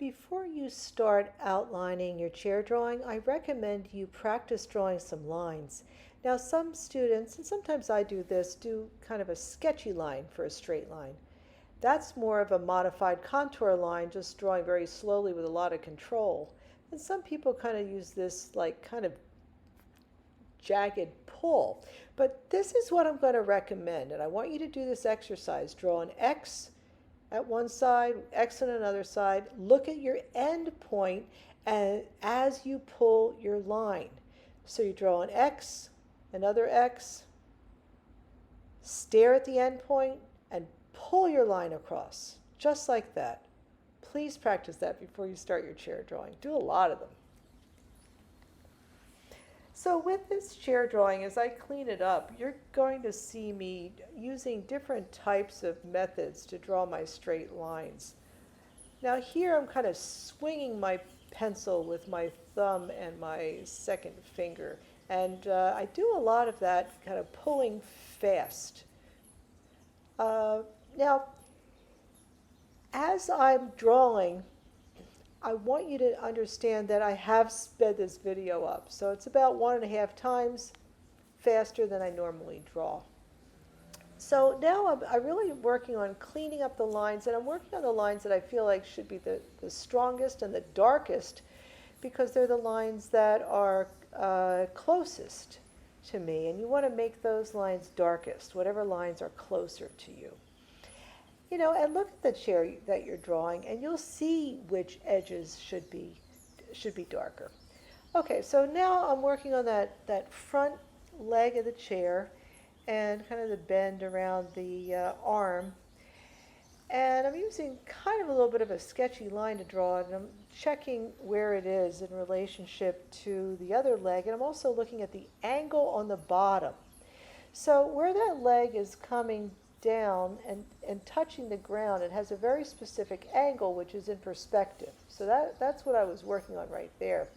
Before you start outlining your chair drawing, I recommend you practice drawing some lines. Now, some students, and sometimes I do this, do kind of a sketchy line for a straight line. That's more of a modified contour line, just drawing very slowly with a lot of control. And some people kind of use this like kind of jagged pull. But this is what I'm going to recommend, and I want you to do this exercise. Draw an X at one side, X on another side. Look at your end point and as you pull your line. So you draw an X, another X, stare at the end point, and pull your line across, just like that. Please practice that before you start your chair drawing. Do a lot of them. So with this chair drawing, as I clean it up, you're going to see me using different types of methods to draw my straight lines. Now here I'm kind of swinging my pencil with my thumb and my second finger. And I do a lot of that kind of pulling fast. Now, as I'm drawing, I want you to understand that I have sped this video up. So it's about 1.5 times faster than I normally draw. So now I'm really working on cleaning up the lines, and I'm working on the lines that I feel like should be the strongest and the darkest, because they're the lines that are closest to me. And you want to make those lines darkest, whatever lines are closer to you. You know, and look at the chair that you're drawing, and you'll see which edges should be darker. Okay, so now I'm working on that front leg of the chair and kind of the bend around the arm. And I'm using kind of a little bit of a sketchy line to draw it, and I'm checking where it is in relationship to the other leg, and I'm also looking at the angle on the bottom. So where that leg is coming down and touching the ground, it has a very specific angle, which is in perspective. So that's what I was working on right there.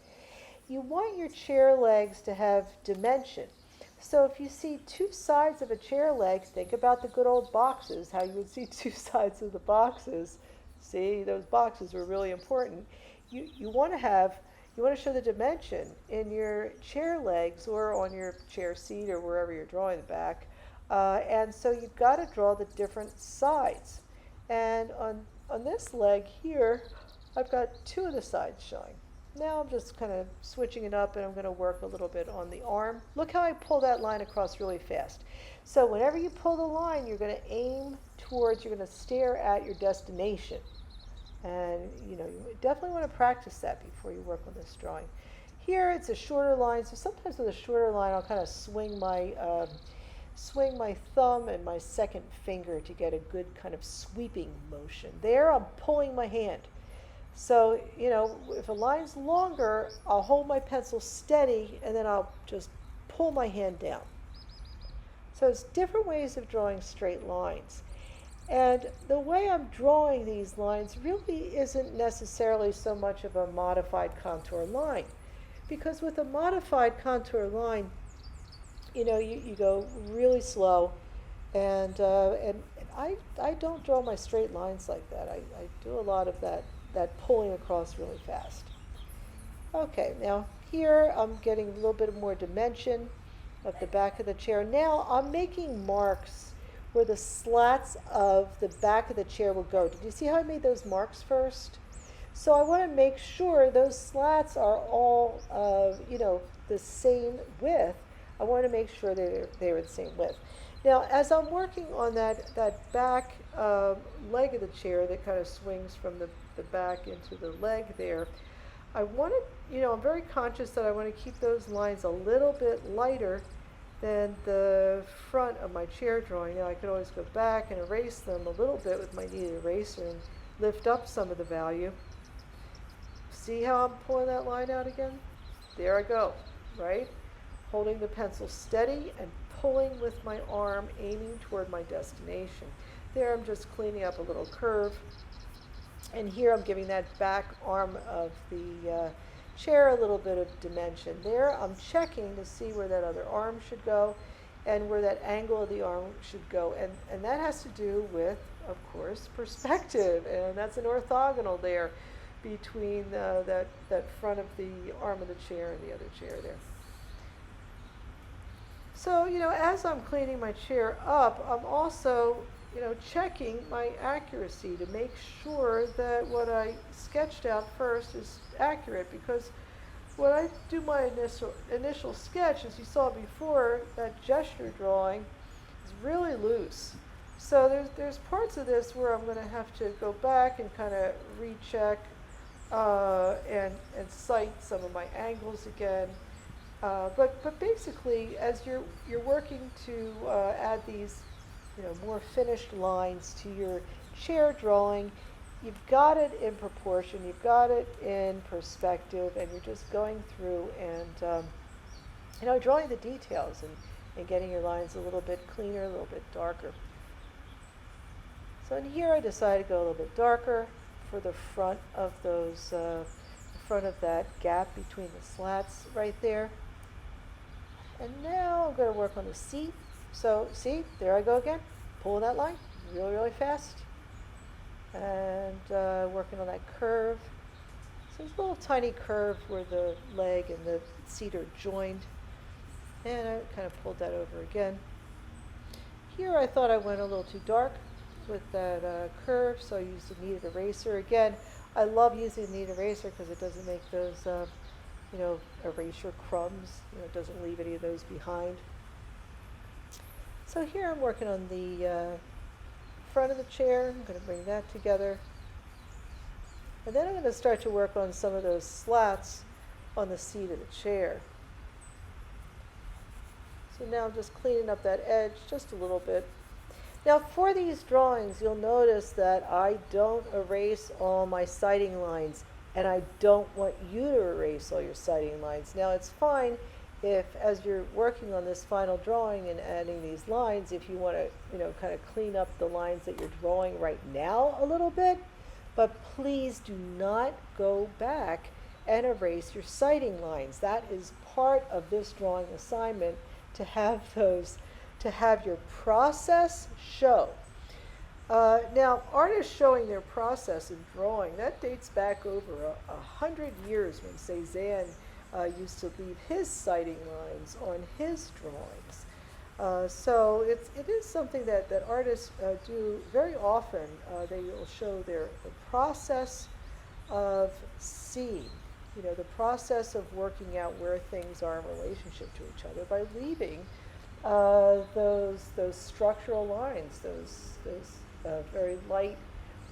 You want your chair legs to have dimension. So if you see two sides of a chair leg, think about the good old boxes, how you would see two sides of the boxes. See, those boxes were really important. You want to show the dimension in your chair legs or on your chair seat or wherever you're drawing the back. And so you've got to draw the different sides. And on this leg here, I've got two of the sides showing. Now I'm just kind of switching it up, and I'm going to work a little bit on the arm. Look how I pull that line across really fast. So whenever you pull the line, you're going to aim towards, you're going to stare at your destination. And you definitely want to practice that before you work on this drawing. Here it's a shorter line, so sometimes with a shorter line I'll kind of swing my thumb and my second finger to get a good kind of sweeping motion. There I'm pulling my hand. So, if a line's longer, I'll hold my pencil steady and then I'll just pull my hand down. So it's different ways of drawing straight lines. And the way I'm drawing these lines really isn't necessarily so much of a modified contour line. Because with a modified contour line, you go really slow, and I don't draw my straight lines like that. I do a lot of that pulling across really fast. Okay, now here I'm getting a little bit more dimension of the back of the chair. Now I'm making marks where the slats of the back of the chair will go. Did you see how I made those marks first? So I want to make sure those slats are all, the same width. I want to make sure they're the same width. Now, as I'm working on that back leg of the chair that kind of swings from the back into the leg there, I want to, I'm very conscious that I want to keep those lines a little bit lighter than the front of my chair drawing. Now, I could always go back and erase them a little bit with my kneaded eraser and lift up some of the value. See how I'm pulling that line out again? There I go, right? Holding the pencil steady and pulling with my arm, aiming toward my destination. There I'm just cleaning up a little curve. And here I'm giving that back arm of the chair a little bit of dimension. There I'm checking to see where that other arm should go and where that angle of the arm should go. And that has to do with, of course, perspective. And that's an orthogonal there, between that front of the arm of the chair and the other chair there. So, as I'm cleaning my chair up, I'm also, checking my accuracy to make sure that what I sketched out first is accurate, because when I do my initial sketch, as you saw before, that gesture drawing is really loose. So there's parts of this where I'm going to have to go back and kind of recheck and cite some of my angles again. But basically, as you're working to add these more finished lines to your chair drawing, you've got it in proportion, you've got it in perspective, and you're just going through and drawing the details and getting your lines a little bit cleaner, a little bit darker. So in here I decided to go a little bit darker for the front of those, front of that gap between the slats right there. And now I'm going to work on the seat. So see, there I go again, pulling that line really, really fast. And working on that curve. So there's a little tiny curve where the leg and the seat are joined. And I kind of pulled that over again. Here I thought I went a little too dark with that curve, so I used a kneaded eraser. Again, I love using a kneaded eraser because it doesn't make those erasure crumbs. It doesn't leave any of those behind. So here I'm working on the front of the chair. I'm going to bring that together. And then I'm going to start to work on some of those slats on the seat of the chair. So now I'm just cleaning up that edge just a little bit. Now for these drawings, you'll notice that I don't erase all my sighting lines, and I don't want you to erase all your sighting lines. Now it's fine if, as you're working on this final drawing and adding these lines, if you want to, kind of clean up the lines that you're drawing right now a little bit, but please do not go back and erase your sighting lines. That is part of this drawing assignment, to have those, to have your process show. Now, artists showing their process in drawing, that dates back over 100 years when Cézanne used to leave his sighting lines on his drawings. So it is something that artists do very often. They will show the process of seeing, the process of working out where things are in relationship to each other by leaving those structural lines, those very light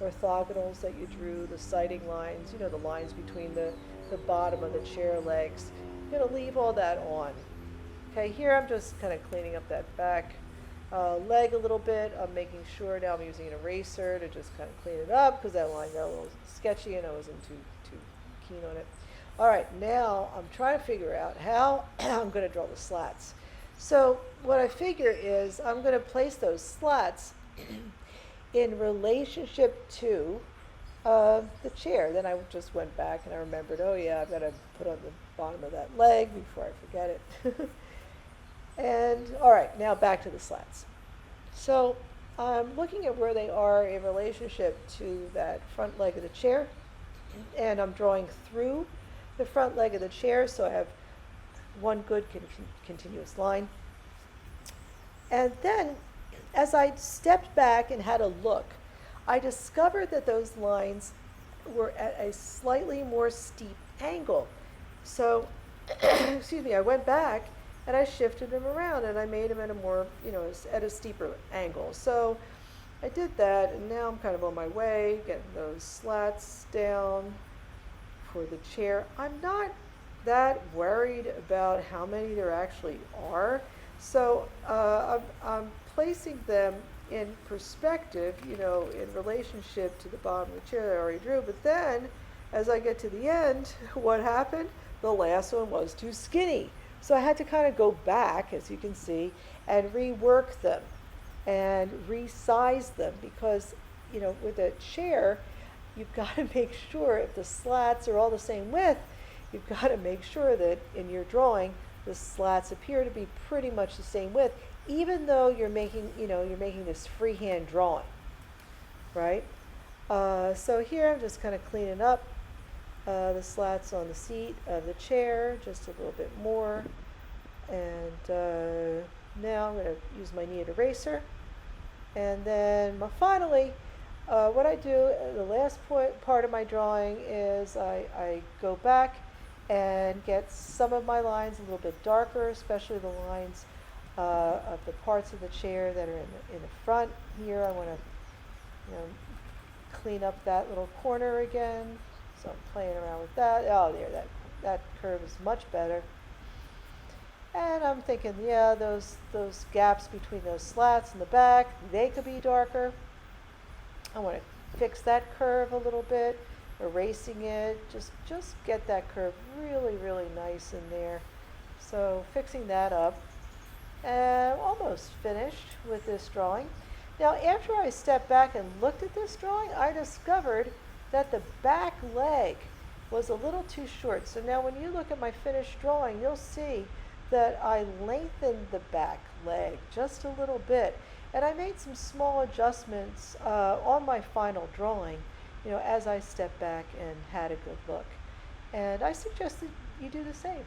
orthogonals that you drew, the sighting lines, the lines between the bottom of the chair legs. You're going to leave all that on. Okay, here I'm just kind of cleaning up that back leg a little bit. I'm making sure now I'm using an eraser to just kind of clean it up because that line got a little sketchy and I wasn't too keen on it. All right, now I'm trying to figure out how I'm going to draw the slats. So what I figure is I'm going to place those slats in relationship to the chair. Then I just went back and I remembered, oh yeah, I've got to put on the bottom of that leg before I forget it. And all right, now back to the slats. So I'm looking at where they are in relationship to that front leg of the chair, and I'm drawing through the front leg of the chair, so I have one good continuous line. And then, as I stepped back and had a look, I discovered that those lines were at a slightly more steep angle. So, excuse me, I went back and I shifted them around and I made them at a more, at a steeper angle. So I did that, and now I'm kind of on my way, getting those slats down for the chair. I'm not that worried about how many there actually are. So I'm placing them in perspective, in relationship to the bottom of the chair that I already drew. But then, as I get to the end, what happened? The last one was too skinny. So I had to kind of go back, as you can see, and rework them and resize them because, with a chair, you've got to make sure if the slats are all the same width, you've got to make sure that in your drawing, the slats appear to be pretty much the same width, even though you're making, you're making this freehand drawing, right? So here I'm just kind of cleaning up the slats on the seat of the chair, just a little bit more. And now I'm going to use my kneaded eraser. And then finally, what I do, the last part of my drawing is I go back and get some of my lines a little bit darker, especially the lines of the parts of the chair that are in the front. Here I want to, clean up that little corner again. So I'm playing around with that. Oh, there, that curve is much better. And I'm thinking, yeah, those gaps between those slats in the back, they could be darker. I want to fix that curve a little bit, erasing it, just get that curve really, really nice in there. So fixing that up. And almost finished with this drawing. Now, after I stepped back and looked at this drawing, I discovered that the back leg was a little too short. So now when you look at my finished drawing, you'll see that I lengthened the back leg just a little bit. And I made some small adjustments on my final drawing, as I stepped back and had a good look. And I suggested you do the same.